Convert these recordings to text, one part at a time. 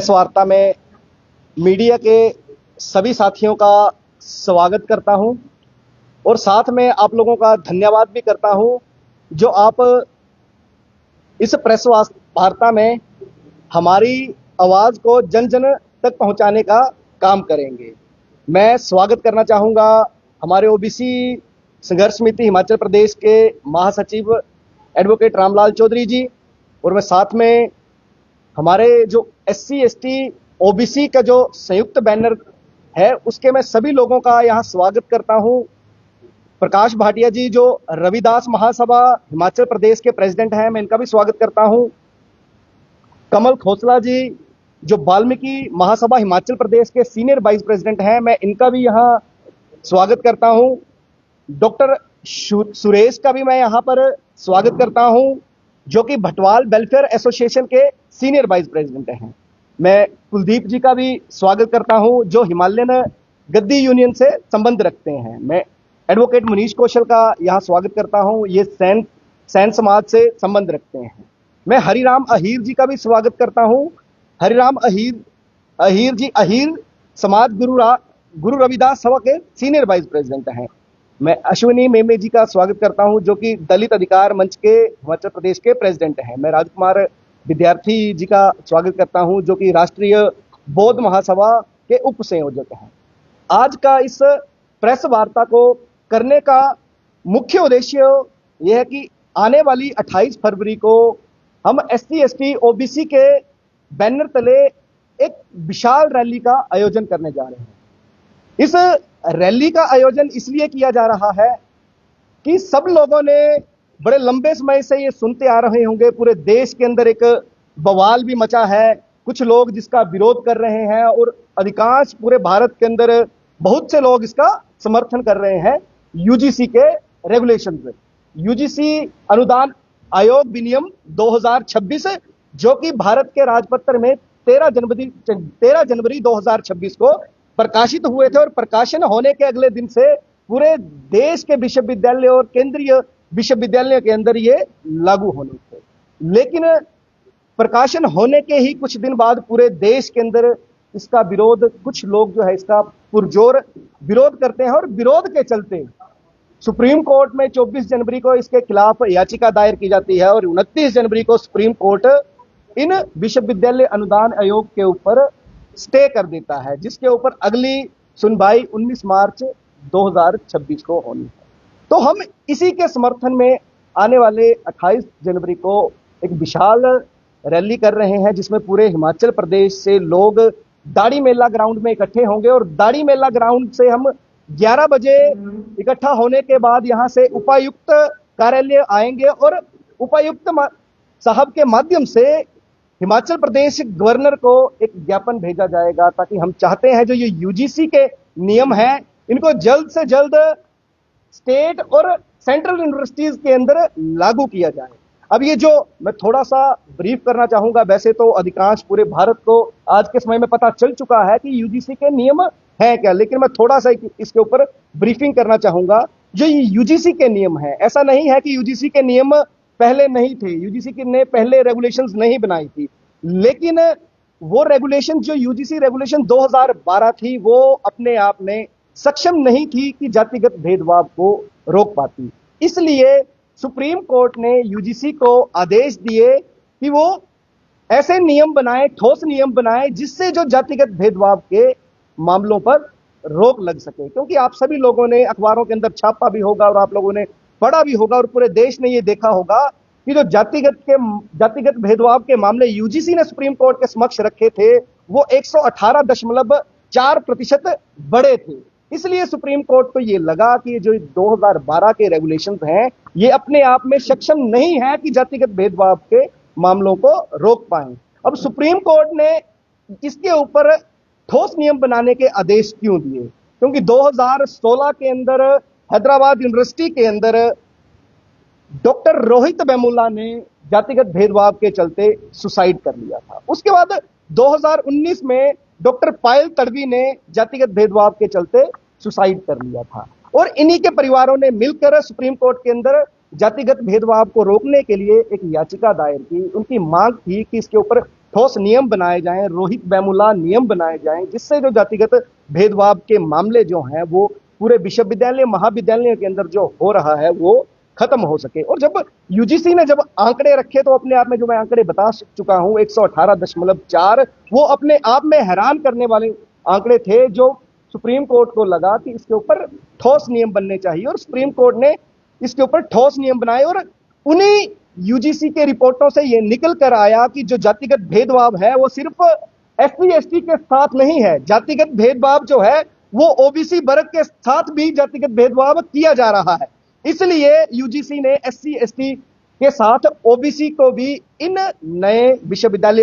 इस वार्ता में मीडिया के सभी साथियों का स्वागत करता हूं और साथ में आप लोगों का धन्यवाद भी करता हूं जो आप इस प्रेस वार्ता में हमारी आवाज को जन जन तक पहुंचाने का काम करेंगे। मैं स्वागत करना चाहूंगा हमारे ओबीसी संघर्ष समिति हिमाचल प्रदेश के महासचिव एडवोकेट रामलाल चौधरी जी, और मैं साथ में हमारे जो SC ST OBC का जो संयुक्त बैनर है उसके मैं सभी लोगों का यहाँ स्वागत करता हूँ। प्रकाश भाटिया जी जो रविदास महासभा हिमाचल प्रदेश के प्रेसिडेंट हैं, मैं इनका भी स्वागत करता हूँ। कमल खोसला जी जो वाल्मीकि महासभा हिमाचल प्रदेश के सीनियर वाइस प्रेसिडेंट हैं, मैं इनका भी यहाँ स्वागत करता हूँ। डॉक्टर सुरेश का भी मैं यहाँ पर स्वागत करता हूँ जो कि भटवाल वेलफेयर एसोसिएशन के सीनियर वाइस प्रेसिडेंट हैं। मैं कुलदीप जी का भी स्वागत करता हूं जो हिमालयन गद्दी यूनियन से संबंध रखते हैं। मैं एडवोकेट मनीष कौशल का यहां स्वागत करता हूं, ये सैन समाज से संबंध रखते हैं। मैं हरिराम अहीर जी का भी स्वागत करता हूं। हरिराम अहीर जी अहीर समाज गुरु रविदास सभा के सीनियर वाइस प्रेसिडेंट हैं। मैं अश्विनी मेमे जी का स्वागत करता हूं जो कि दलित अधिकार मंच के हिमाचल प्रदेश के प्रेसिडेंट हैं। मैं राजकुमार विद्यार्थी जी का स्वागत करता हूं जो कि राष्ट्रीय बौद्ध महासभा के उप संयोजक हैं। आज का इस प्रेस वार्ता को करने का मुख्य उद्देश्य यह है कि आने वाली 28 फरवरी को हम SC ST OBC के बैनर तले एक विशाल रैली का आयोजन करने जा रहे हैं। इस रैली का आयोजन इसलिए किया जा रहा है कि सब लोगों ने बड़े लंबे समय से ये सुनते आ रहे होंगे, पूरे देश के अंदर एक बवाल भी मचा है, कुछ लोग जिसका विरोध कर रहे हैं और अधिकांश पूरे भारत के अंदर बहुत से लोग इसका समर्थन कर रहे हैं। UGC के रेगुलेशन पे UGC अनुदान आयोग विनियम 2026 जो कि भारत के राजपत्र में 13 जनवरी 2026 को प्रकाशित हुए थे और प्रकाशन होने के अगले दिन से पूरे देश के विश्वविद्यालय और केंद्रीय विश्वविद्यालयों के अंदर ये लागू होने थे। लेकिन प्रकाशन होने के ही कुछ दिन बाद पूरे देश के अंदर इसका विरोध, कुछ लोग जो है इसका पुरजोर विरोध करते हैं और विरोध के चलते सुप्रीम कोर्ट में 24 जनवरी को इसके खिलाफ याचिका दायर की जाती है और 29 जनवरी को सुप्रीम कोर्ट इन विश्वविद्यालय अनुदान आयोग के ऊपर स्टे कर देता है, जिसके ऊपर अगली सुनवाई 19 मार्च 2026 को होनी है। तो हम इसी के समर्थन में आने वाले 28 जनवरी को एक विशाल रैली कर रहे हैं जिसमें पूरे हिमाचल प्रदेश से लोग दाड़ी मेला ग्राउंड में इकट्ठे होंगे और दाड़ी मेला ग्राउंड से हम 11 बजे इकट्ठा होने के बाद यहां से उपायुक्त कार्यालय आएंगे और उपायुक्त साहब के माध्यम से हिमाचल प्रदेश गवर्नर को एक ज्ञापन भेजा जाएगा, ताकि हम चाहते हैं जो ये UGC के नियम हैं इनको जल्द से जल्द स्टेट और सेंट्रल यूनिवर्सिटीज के अंदर लागू किया जाए। अब ये जो मैं थोड़ा सा ब्रीफ करना चाहूंगा, वैसे तो अधिकांश पूरे भारत को आज के समय में पता चल चुका है कि UGC के नियम हैं क्या, लेकिन मैं थोड़ा सा इसके ऊपर ब्रीफिंग करना चाहूंगा। जो ये UGC के नियम है, ऐसा नहीं है कि UGC के नियम पहले नहीं थे, UGC ने पहले रेगुलेशंस नहीं बनाई थी, लेकिन वो रेगुलेशन जो UGC रेगुलेशन 2012 थी वो अपने आप में सक्षम नहीं थी कि जातिगत भेदभाव को रोक पाती। इसलिए सुप्रीम कोर्ट ने UGC को आदेश दिए कि वो ऐसे नियम बनाए, ठोस नियम बनाए जिससे जो जातिगत भेदभाव के मामलों पर रोक लग सके। क्योंकि आप सभी लोगों ने अखबारों के अंदर छापा भी होगा और आप लोगों ने पढ़ा भी होगा और पूरे देश ने ये देखा होगा कि जो जातिगत भेदभाव के मामले UGC ने सुप्रीम कोर्ट के समक्ष रखे थे वो 118.4% बड़े थे। इसलिए सुप्रीम कोर्ट को ये लगा कि जो 2012 के रेगुलेशंस हैं ये अपने आप में सक्षम नहीं है कि जातिगत भेदभाव के मामलों को रोक पाए। अब सुप्रीम कोर्ट ने इसके ऊपर ठोस नियम बनाने के आदेश क्यों दिए? क्योंकि 2016 के अंदर हैदराबाद यूनिवर्सिटी के अंदर डॉक्टर रोहित वेमुला ने जातिगत भेदभाव के चलते सुसाइड कर लिया था। उसके बाद 2019 में डॉक्टर पायल तड़वी ने जातिगत भेदभाव के चलते सुसाइड कर लिया था और इन्हीं के परिवारों ने मिलकर सुप्रीम कोर्ट के अंदर जातिगत भेदभाव को रोकने के लिए एक याचिका दायर की। उनकी मांग थी कि इसके ऊपर ठोस नियम बनाए जाएं, रोहित वेमुला नियम बनाए जाएं, जिससे जो जातिगत भेदभाव के मामले जो हैं वो पूरे विश्वविद्यालय महाविद्यालयों के अंदर जो हो रहा है वो खत्म हो सके। और जब यूजीसी ने जब आंकड़े रखे तो अपने आप में, जो मैं आंकड़े बता चुका हूं, 118.4, वो अपने आप में हैरान करने वाले आंकड़े थे, जो सुप्रीम कोर्ट को लगा कि इसके ऊपर ठोस नियम बनने चाहिए, और सुप्रीम कोर्ट ने इसके ऊपर ठोस नियम बनाए। और उन्हीं यूजीसी के रिपोर्टों से यह निकल कर आया कि जो जातिगत भेदभाव है वो सिर्फ एससी एसटी के साथ नहीं है, जातिगत भेदभाव जो है वो ओबीसी वर्ग के साथ भी जातिगत भेदभाव किया जा रहा है। इसलिए यूजीसी ने एससी एसटी के साथ ओबीसी को भी इन नए विश्वविद्यालय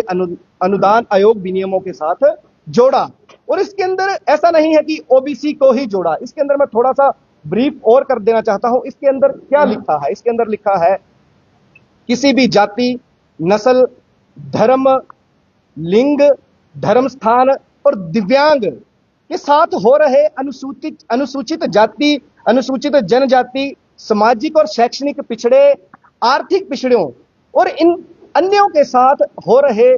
अनुदान आयोग विनियमों के साथ जोड़ा। और इसके अंदर ऐसा नहीं है कि ओबीसी को ही जोड़ा, इसके अंदर मैं थोड़ा सा ब्रीफ और कर देना चाहता हूं। इसके अंदर क्या लिखा है? इसके अंदर लिखा है किसी भी जाति, नस्ल, धर्म, लिंग, धर्म स्थान और दिव्यांग के साथ हो रहे अनुसूचित जाति, अनुसूचित जनजाति, सामाजिक और शैक्षणिक पिछड़े, आर्थिक पिछड़ों और इन अन्यों के साथ हो रहे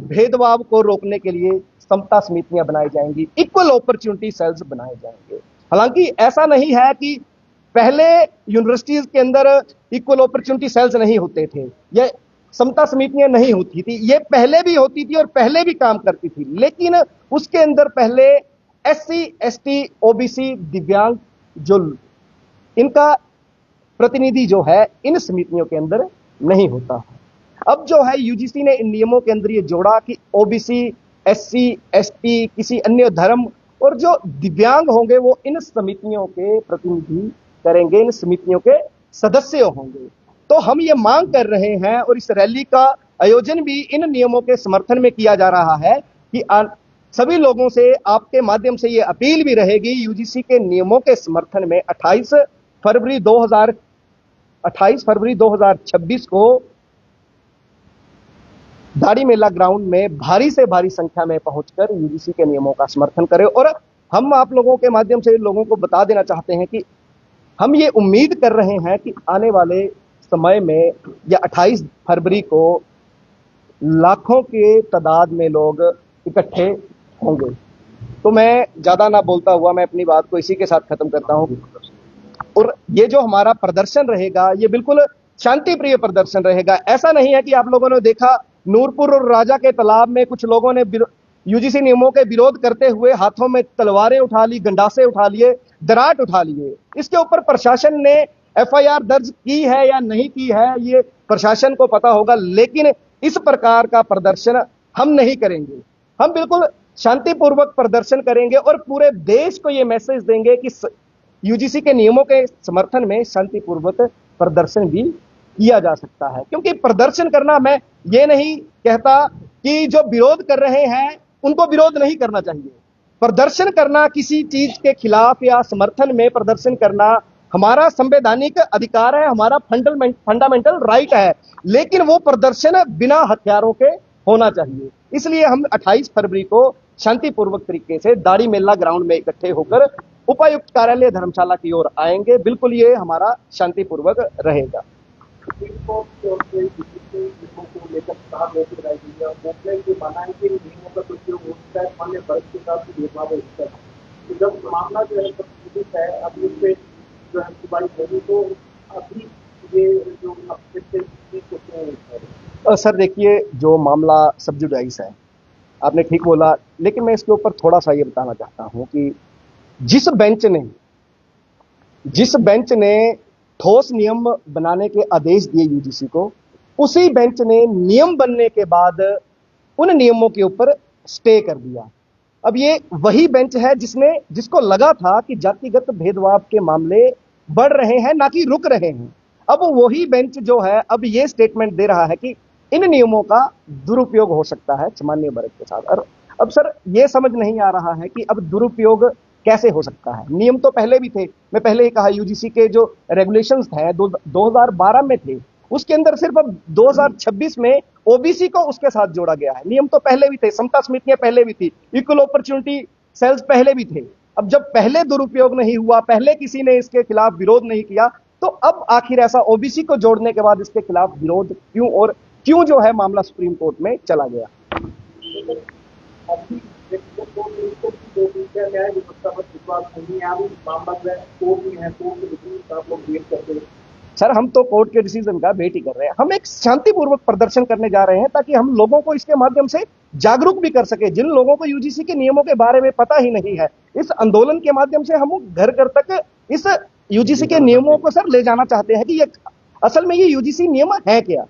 भेदभाव को रोकने के लिए समता समितियां बनाई जाएंगी, इक्वल अपॉर्चुनिटी सेल्स बनाए जाएंगे। हालांकि ऐसा नहीं है कि पहले यूनिवर्सिटीज के अंदर इक्वल अपॉर्चुनिटी सेल्स नहीं होते थे, ये समता समितियां नहीं होती थी, ये पहले भी होती थी और पहले भी काम करती थी, लेकिन उसके अंदर पहले एससी एसटी ओबीसी दिव्यांग जो इनका प्रतिनिधि जो है इन समितियों के अंदर नहीं होता है। अब जो है यूजीसी ने इन नियमों के अंदर ये जोड़ा कि ओबीसी, एससी एसटी, किसी अन्य धर्म और जो दिव्यांग होंगे वो इन समितियों के प्रतिनिधि करेंगे, इन समितियों के सदस्य होंगे। तो हम ये मांग कर रहे हैं और इस रैली का आयोजन भी इन नियमों के समर्थन में किया जा रहा है कि सभी लोगों से आपके माध्यम से ये अपील भी रहेगी, यूजीसी के नियमों के समर्थन में 28 फरवरी 2026 को दाड़ी मेला ग्राउंड में भारी से भारी संख्या में पहुंचकर यूजीसी के नियमों का समर्थन करें। और हम आप लोगों के माध्यम से लोगों को बता देना चाहते हैं कि हम ये उम्मीद कर रहे हैं कि आने वाले समय में या 28 फरवरी को लाखों के तादाद में लोग इकट्ठे होंगे। तो मैं ज्यादा ना बोलता हुआ मैं अपनी बात को इसी के साथ खत्म करता हूं। और ये जो हमारा प्रदर्शन रहेगा ये बिल्कुल शांति प्रिय प्रदर्शन रहेगा। ऐसा नहीं है कि आप लोगों ने देखा नूरपुर और राजा के तालाब में कुछ लोगों ने यूजीसी नियमों के विरोध करते हुए हाथों में तलवारें उठा ली, गंडासे उठा लिए, दराट उठा लिए। इसके ऊपर प्रशासन ने एफआईआर दर्ज की है या नहीं की है ये प्रशासन को पता होगा, लेकिन इस प्रकार का प्रदर्शन हम नहीं करेंगे। हम बिल्कुल शांतिपूर्वक प्रदर्शन करेंगे और पूरे देश को ये मैसेज देंगे कि यूजीसी के नियमों के समर्थन में शांतिपूर्वक प्रदर्शन भी किया जा सकता है। क्योंकि प्रदर्शन करना, मैं ये नहीं कहता कि जो विरोध कर रहे हैं उनको विरोध नहीं करना चाहिए। प्रदर्शन करना, किसी चीज के खिलाफ या समर्थन में प्रदर्शन करना हमारा संवैधानिक अधिकार है, हमारा फंडामेंटल राइट है, लेकिन वो प्रदर्शन बिना हथियारों के होना चाहिए। इसलिए हम 28 फरवरी को शांतिपूर्वक तरीके से दाड़ी मेला ग्राउंड में इकट्ठे होकर उपायुक्त कार्यालय धर्मशाला की ओर आएंगे। बिल्कुल ये हमारा शांतिपूर्वक रहेगा। जब मामला जो है अभी उससे जो है सुनवाई होगी तो अभी ये जो सर देखिए, जो मामला सब जुडाइस है, आपने ठीक बोला, लेकिन मैं इसके ऊपर थोड़ा सा ये बताना चाहता हूं कि जिस बेंच ने ठोस नियम बनाने के आदेश दिए यूजीसी को, उसी बेंच ने नियम बनने के बाद उन नियमों के ऊपर स्टे कर दिया। अब ये वही बेंच है जिसको लगा था कि जातिगत भेदभाव के मामले बढ़ रहे हैं, ना कि रुक रहे हैं। अब वही बेंच जो है अब ये स्टेटमेंट दे रहा है कि इन नियमों का दुरुपयोग हो सकता है सामान्य वर्ग के साथ। और अब सर ये समझ नहीं आ रहा है कि अब दुरुपयोग कैसे हो सकता है। नियम तो पहले भी थे, मैं पहले ही कहा, यूजीसी के जो रेगुलेशंस थे 2012 में थे, उसके अंदर सिर्फ अब 2026 में ओबीसी को उसके साथ जोड़ा गया है। नियम तो पहले भी थे, समता समितियां पहले भी थी, इक्वल अपॉर्चुनिटी सेल्स पहले भी थे। अब जब पहले दुरुपयोग नहीं हुआ, पहले किसी ने इसके खिलाफ विरोध नहीं किया, तो अब आखिर ऐसा ओबीसी को जोड़ने के बाद इसके खिलाफ विरोध क्यों, और क्यों जो है मामला सुप्रीम कोर्ट में चला गया। अभी व्यक्तिगत तौर पर इसको क्या क्या है व्यवस्था पर विश्वास नहीं है, अभी मामला जो है कोर्ट में है, कोर्ट के रिपोर्ट आप लोग वेट करते हैं। सर हम तो कोर्ट के डिसीजन का वेट ही कर रहे हैं। हम एक शांतिपूर्वक प्रदर्शन करने जा रहे हैं ताकि हम लोगों को इसके माध्यम से जागरूक भी कर सके। जिन लोगों को यूजीसी के नियमों के बारे में पता ही नहीं है, इस आंदोलन के माध्यम से हम घर घर तक इस यूजीसी के नियमों को सर ले जाना चाहते हैं कि ये असल में ये यूजीसी नियम है क्या।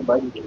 भाई